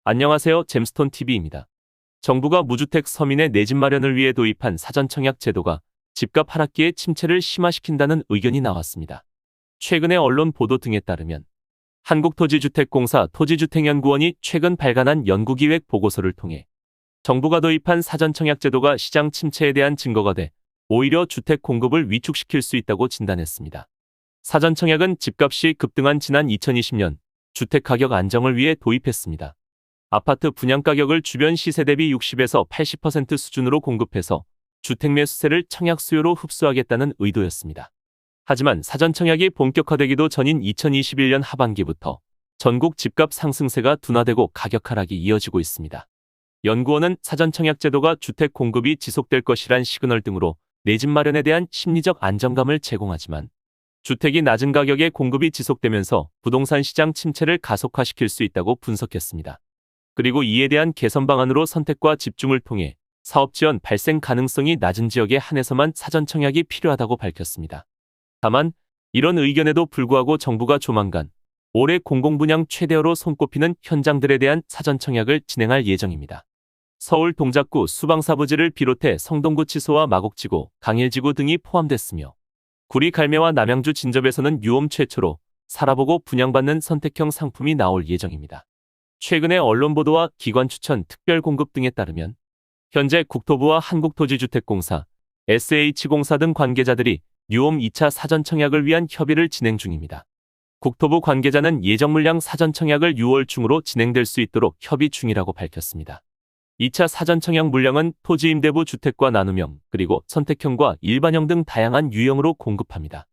안녕하세요. 잼스톤TV입니다. 정부가 무주택 서민의 내 집 마련을 위해 도입한 사전청약 제도가 집값 하락기에 침체를 심화시킨다는 의견이 나왔습니다. 최근의 언론 보도 등에 따르면 한국토지주택공사 토지주택연구원이 최근 발간한 연구기획 보고서를 통해 정부가 도입한 사전청약 제도가 시장 침체에 대한 증거가 돼 오히려 주택 공급을 위축시킬 수 있다고 진단했습니다. 사전청약은 집값이 급등한 지난 2020년 주택가격 안정을 위해 도입했습니다. 아파트 분양가격을 주변 시세 대비 60에서 80% 수준으로 공급해서 주택 매수세를 청약 수요로 흡수하겠다는 의도였습니다. 하지만 사전청약이 본격화되기도 전인 2021년 하반기부터 전국 집값 상승세가 둔화되고 가격 하락이 이어지고 있습니다. 연구원은 사전청약 제도가 주택 공급이 지속될 것이란 시그널 등으로 내 집 마련에 대한 심리적 안정감을 제공하지만 주택이 낮은 가격에 공급이 지속되면서 부동산 시장 침체를 가속화시킬 수 있다고 분석했습니다. 그리고 이에 대한 개선 방안으로 선택과 집중을 통해 사업 지원 발생 가능성이 낮은 지역에 한해서만 사전청약이 필요하다고 밝혔습니다. 다만 이런 의견에도 불구하고 정부가 조만간 올해 공공분양 최대어로 손꼽히는 현장들에 대한 사전청약을 진행할 예정입니다. 서울 동작구 수방사부지를 비롯해 성동구 치소와 마곡지구, 강일지구 등이 포함됐으며 구리 갈매와 남양주 진접에서는 유홈 최초로 살아보고 분양받는 선택형 상품이 나올 예정입니다. 최근의 언론 보도와 기관 추천 특별 공급 등에 따르면 현재 국토부와 한국토지주택공사, SH공사 등 관계자들이 유홈 2차 사전청약을 위한 협의를 진행 중입니다. 국토부 관계자는 예정 물량 사전청약을 6월 중으로 진행될 수 있도록 협의 중이라고 밝혔습니다. 2차 사전청약 물량은 토지임대부 주택과 나눔형, 그리고 선택형과 일반형 등 다양한 유형으로 공급합니다.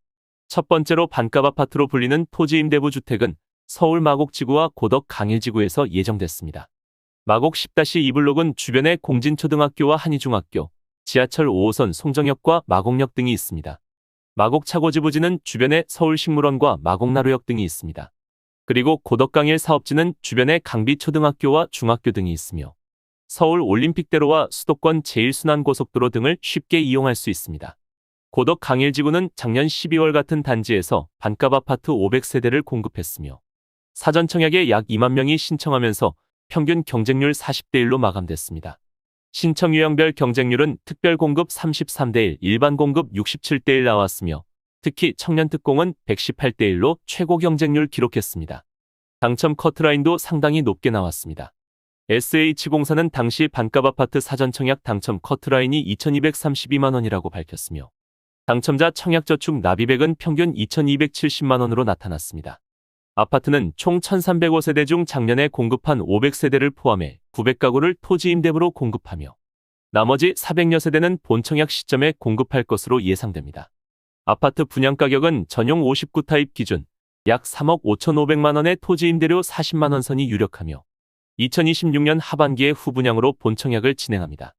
첫 번째로 반값 아파트로 불리는 토지임대부 주택은 서울 마곡지구와 고덕 강일지구에서 예정됐습니다. 마곡 10-2블록은 주변에 공진초등학교와 한희중학교, 지하철 5호선 송정역과 마곡역 등이 있습니다. 마곡 차고지부지는 주변에 서울식물원과 마곡나루역 등이 있습니다. 그리고 고덕 강일 사업지는 주변에 강비초등학교와 중학교 등이 있으며 서울 올림픽대로와 수도권 제1순환고속도로 등을 쉽게 이용할 수 있습니다. 고덕 강일지구는 작년 12월 같은 단지에서 반값 아파트 500세대를 공급했으며 사전청약에 약 2만 명이 신청하면서 평균 경쟁률 40대1로 마감됐습니다. 신청 유형별 경쟁률은 특별 공급 33대1, 일반 공급 67대1 나왔으며 특히 청년 특공은 118대1로 최고 경쟁률 기록했습니다. 당첨 커트라인도 상당히 높게 나왔습니다. SH공사는 당시 반값 아파트 사전청약 당첨 커트라인이 2,232만 원이라고 밝혔으며 당첨자 청약저축 납입액은 평균 2,270만 원으로 나타났습니다. 아파트는 총 1,305세대 중 작년에 공급한 500세대를 포함해 900가구를 토지임대부로 공급하며 나머지 400여 세대는 본청약 시점에 공급할 것으로 예상됩니다. 아파트 분양가격은 전용 59타입 기준 약 3억 5,500만 원의 토지임대료 40만 원 선이 유력하며 2026년 하반기에 후분양으로 본청약을 진행합니다.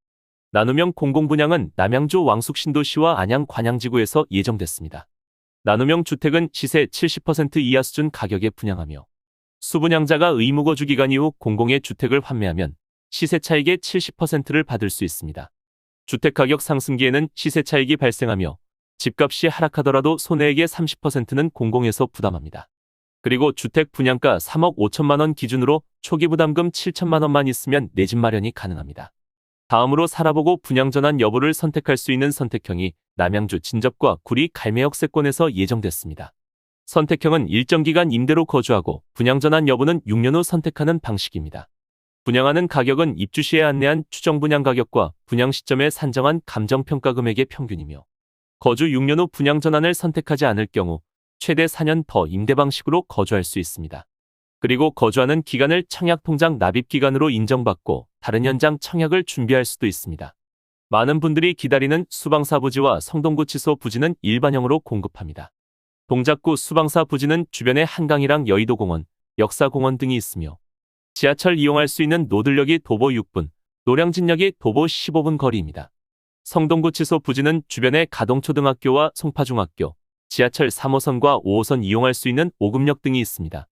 나눔형 공공분양은 남양주 왕숙신도시와 안양 관양지구에서 예정됐습니다. 나눔형 주택은 시세 70% 이하 수준 가격에 분양하며 수분양자가 의무거주 기간 이후 공공의 주택을 환매하면 시세 차익의 70%를 받을 수 있습니다. 주택가격 상승기에는 시세 차익이 발생하며 집값이 하락하더라도 손해액의 30%는 공공에서 부담합니다. 그리고 주택 분양가 3억 5천만 원 기준으로 초기 부담금 7천만 원만 있으면 내 집 마련이 가능합니다. 다음으로 살아보고 분양 전환 여부를 선택할 수 있는 선택형이 남양주 진접과 구리 갈매역세권에서 예정됐습니다. 선택형은 일정 기간 임대로 거주하고 분양 전환 여부는 6년 후 선택하는 방식입니다. 분양하는 가격은 입주 시에 안내한 추정 분양 가격과 분양 시점에 산정한 감정평가 금액의 평균이며 거주 6년 후 분양 전환을 선택하지 않을 경우 최대 4년 더 임대 방식으로 거주할 수 있습니다. 그리고 거주하는 기간을 청약통장 납입기간으로 인정받고 다른 현장 청약을 준비할 수도 있습니다. 많은 분들이 기다리는 수방사부지와 성동구 치소 부지는 일반형으로 공급합니다. 동작구 수방사 부지는 주변에 한강이랑 여의도공원, 역사공원 등이 있으며 지하철 이용할 수 있는 노들역이 도보 6분, 노량진역이 도보 15분 거리입니다. 성동구 치소 부지는 주변에 가동초등학교와 송파중학교, 지하철 3호선과 5호선 이용할 수 있는 오금역 등이 있습니다.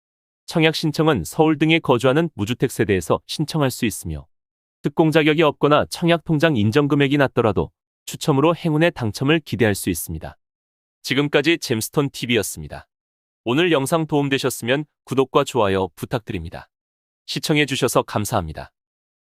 청약 신청은 서울 등에 거주하는 무주택 세대에서 신청할 수 있으며 특공 자격이 없거나 청약통장 인정 금액이 낮더라도 추첨으로 행운의 당첨을 기대할 수 있습니다. 지금까지 잼스톤TV였습니다. 오늘 영상 도움되셨으면 구독과 좋아요 부탁드립니다. 시청해주셔서 감사합니다.